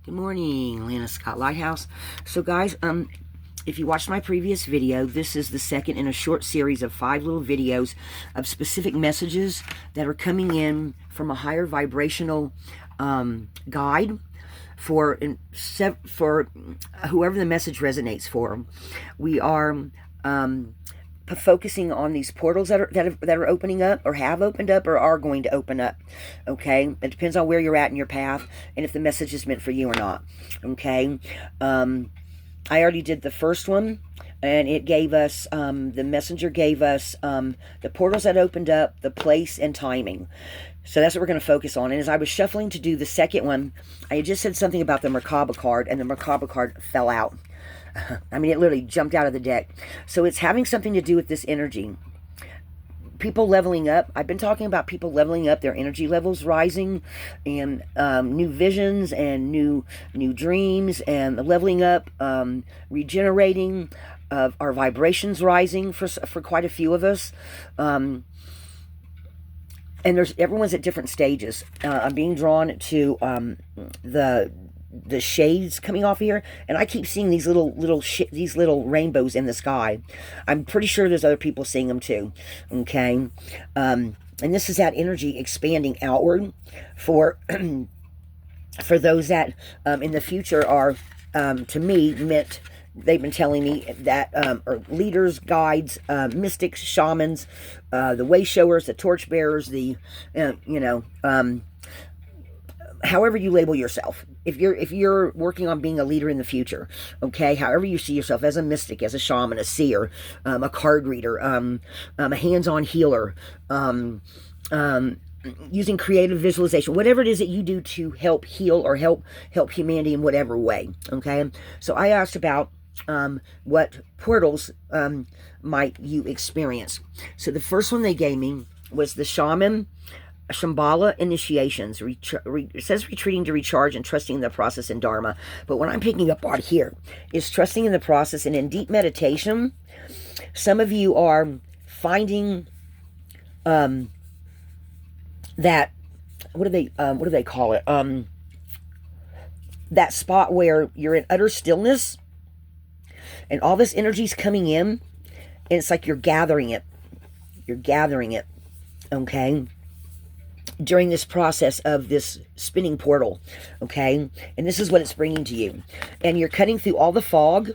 Good morning, Lana Scott Lighthouse. So guys, if you watched my previous video, this is the second in a short series of 5 little videos of specific messages that are coming in from a higher vibrational guide for whoever the message resonates for. We are focusing on these portals that are opening up, or have opened up, or are going to open up. Okay, it depends on where you're at in your path and if the message is meant for you or not. Okay, I already did the first one, and it gave us the messenger gave us the portals that opened up, the place, and timing. So that's what we're going to focus on. And as I was shuffling to do the second one, I had just said something about the Merkaba card, and the Merkaba card fell out. I mean, it literally jumped out of the deck. So it's having something to do with this energy. People leveling up. I've been talking about people leveling up, their energy levels rising, and new visions and new dreams, and leveling up, regenerating, our vibrations rising for quite a few of us. And everyone's at different stages. I'm being drawn to the shades coming off here, and I keep seeing these little rainbows in the sky. I'm pretty sure there's other people seeing them too. Okay, and this is that energy expanding outward for for those that in the future are to me meant. They've been telling me that are leaders, guides, mystics, shamans, the way showers, the torch bearers, the however you label yourself. If you're working on being a leader in the future, okay, however you see yourself, as a mystic, as a shaman, a seer, a card reader, a hands-on healer, using creative visualization, whatever it is that you do to help heal or help humanity in whatever way. Okay, so I asked about what portals might you experience. So the first one they gave me was the shaman. Shambhala initiations. It says retreating to recharge and trusting in the process and Dharma. But what I'm picking up on here is trusting in the process, and in deep meditation, some of you are finding that what do they call it? That spot where you're in utter stillness, and all this energy's coming in, and it's like you're gathering it. You're gathering it. Okay, during this process of this spinning portal, okay? And this is what it's bringing to you. And you're cutting through all the fog,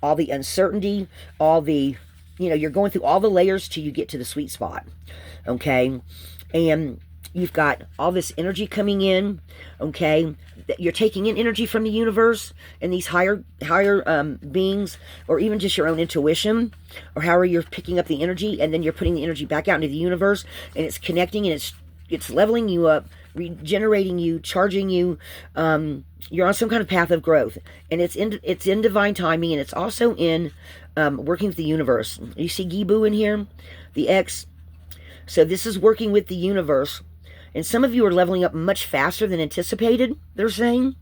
all the uncertainty, all the, you're going through all the layers till you get to the sweet spot, okay? And you've got all this energy coming in, okay? You're taking in energy from the universe and these higher beings, or even just your own intuition, or however you're picking up the energy, and then you're putting the energy back out into the universe, and it's connecting, and it's leveling you up, regenerating you, charging you. You're on some kind of path of growth, and it's in divine timing, and it's also in working with the universe. You see Gibu in here, the X. So this is working with the universe, and some of you are leveling up much faster than anticipated, they're saying.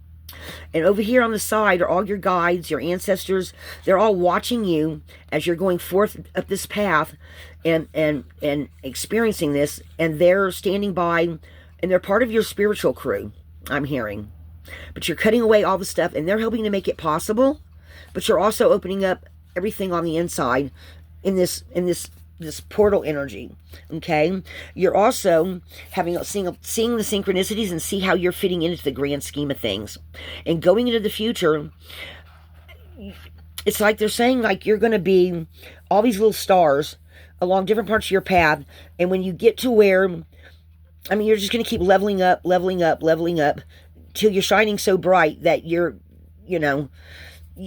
And over here on the side are all your guides, your ancestors. They're all watching you as you're going forth up this path and experiencing this, and they're standing by, and they're part of your spiritual crew, I'm hearing. But you're cutting away all the stuff, and they're helping to make it possible, but you're also opening up everything on the inside in this portal energy. Okay, you're also seeing the synchronicities and see how you're fitting into the grand scheme of things. And going into the future, it's like they're saying, like, you're going to be all these little stars along different parts of your path, and when you get to where, you're just going to keep leveling up till you're shining so bright that you're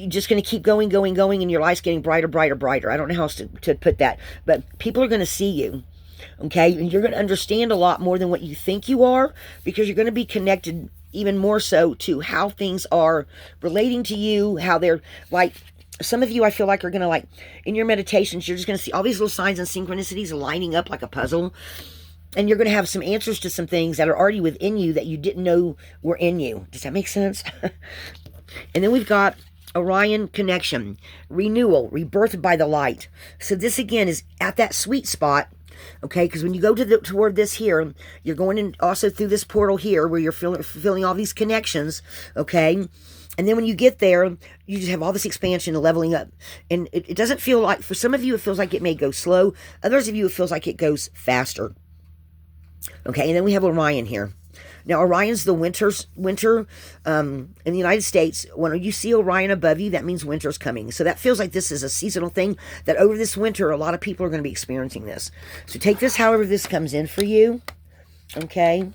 just going to keep going, and your life's getting brighter. I don't know how else to put that, but people are going to see you, okay? And you're going to understand a lot more than what you think you are, because you're going to be connected even more so to how things are relating to you, how they're, like, some of you, I feel like, are going to, like, in your meditations, you're just going to see all these little signs and synchronicities lining up like a puzzle, and you're going to have some answers to some things that are already within you that you didn't know were in you. Does that make sense? And then we've got Orion connection, renewal, rebirth by the light. So this again is at that sweet spot Okay, because when you go toward this here, you're going in also through this portal here where you're feeling all these connections, okay? And then when you get there, you just have all this expansion and leveling up. And it doesn't feel like, for some of you, it feels like it may go slow. Others of you, it feels like it goes faster. Okay, and then we have Orion here. Now, Orion's the winter in the United States. When you see Orion above you, that means winter's coming. So that feels like this is a seasonal thing, that over this winter, a lot of people are going to be experiencing this. So take this however this comes in for you. Okay.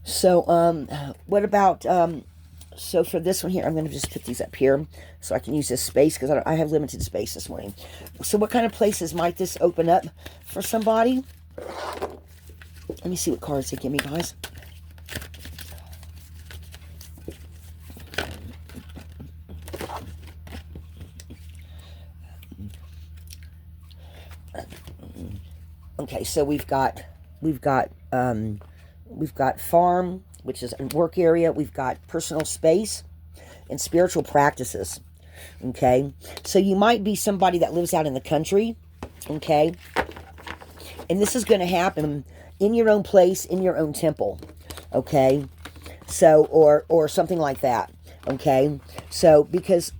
So, what about, so for this one here, I'm going to just put these up here so I can use this space because I have limited space this morning. So what kind of places might this open up for somebody? Let me see what cards they give me, guys. Okay, so we've got farm, which is a work area. We've got personal space and spiritual practices. Okay, so you might be somebody that lives out in the country. Okay, and this is going to happen in your own place, in your own temple. Okay, so or something like that. Okay, so because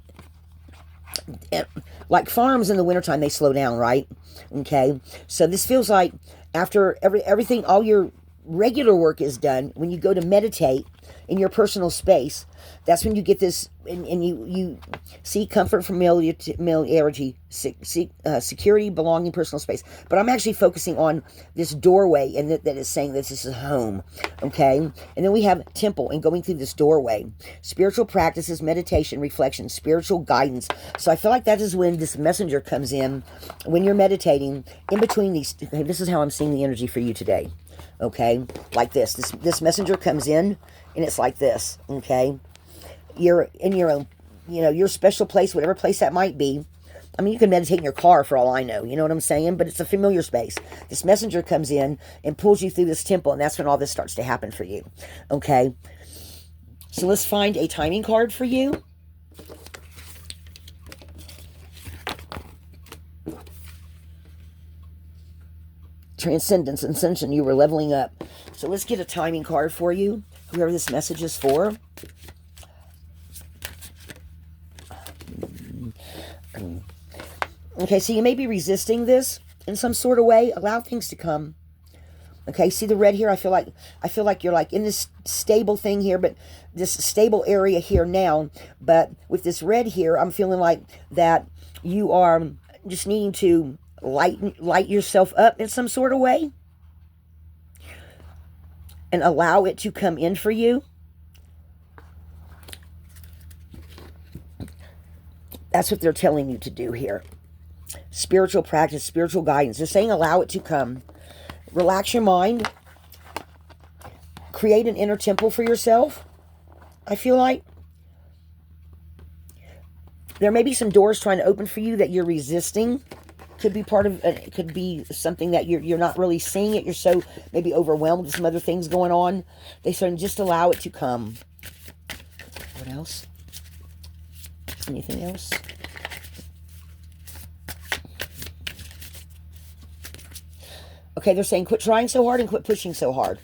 like farms in the wintertime, they slow down, right? Okay, so this feels like after everything, all your regular work is done, when you go to meditate in your personal space, that's when you get this, and you seek comfort, familiarity, security, belonging, personal space. But I'm actually focusing on this doorway, and that is saying that this is home, okay? And then we have temple, and going through this doorway, spiritual practices, meditation, reflection, spiritual guidance. So I feel like that is when this messenger comes in, when you're meditating, in between these. Okay, this is how I'm seeing the energy for you today. Okay, like this messenger comes in, and it's like this. Okay, you're in your own, your special place, whatever place that might be. I mean, you can meditate in your car for all I know, you know what I'm saying? But it's a familiar space. This messenger comes in and pulls you through this temple, and that's when all this starts to happen for you. Okay, so let's find a timing card for you. Transcendence, ascension, you were leveling up. So let's get a timing card for you, whoever this message is for. Okay, so you may be resisting this in some sort of way. Allow things to come. Okay, see the red here? I feel like you're like in this stable thing here, but this stable area here now. But with this red here, I'm feeling like that you are just needing to light yourself up in some sort of way and allow it to come in for you. That's what they're telling you to do here. Spiritual practice, spiritual guidance. They're saying allow it to come. Relax your mind. Create an inner temple for yourself. I feel like there may be some doors trying to open for you that you're resisting. Could be part of it, could be something that you're not really seeing it. You're so maybe overwhelmed with some other things going on. They say just allow it to come. What else? Anything else? Okay, they're saying quit trying so hard and quit pushing so hard.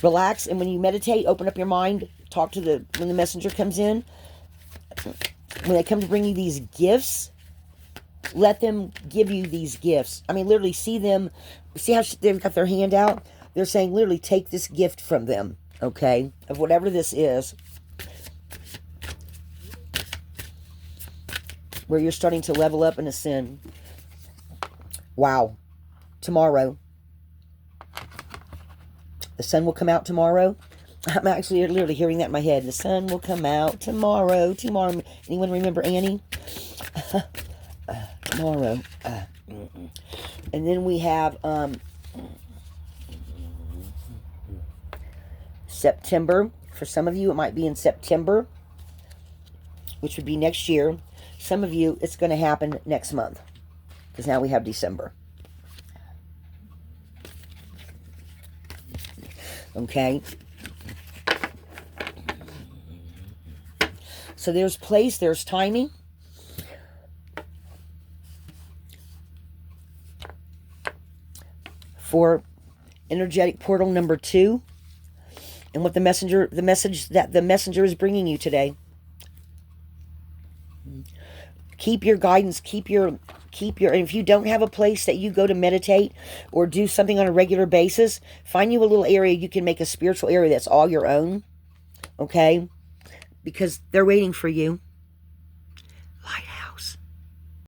Relax, and when you meditate, open up your mind. Talk to when the messenger comes in. When they come to bring you these gifts, let them give you these gifts. I mean, literally see them. See how they've got their hand out? They're saying literally take this gift from them, okay? Of whatever this is. Where you're starting to level up and ascend. Wow. Tomorrow. The sun will come out tomorrow. I'm actually literally hearing that in my head. The sun will come out tomorrow. Tomorrow. Anyone remember Annie? Tomorrow. And then we have September. For some of you, it might be in September, which would be next year. Some of you, it's going to happen next month, because now we have December. Okay? So there's place, there's timing. for energetic portal number 2 and what the message that the messenger is bringing you today. Keep your guidance, keep your, and if you don't have a place that you go to meditate or do something on a regular basis, find you a little area you can make a spiritual area that's all your own, okay? Because they're waiting for you.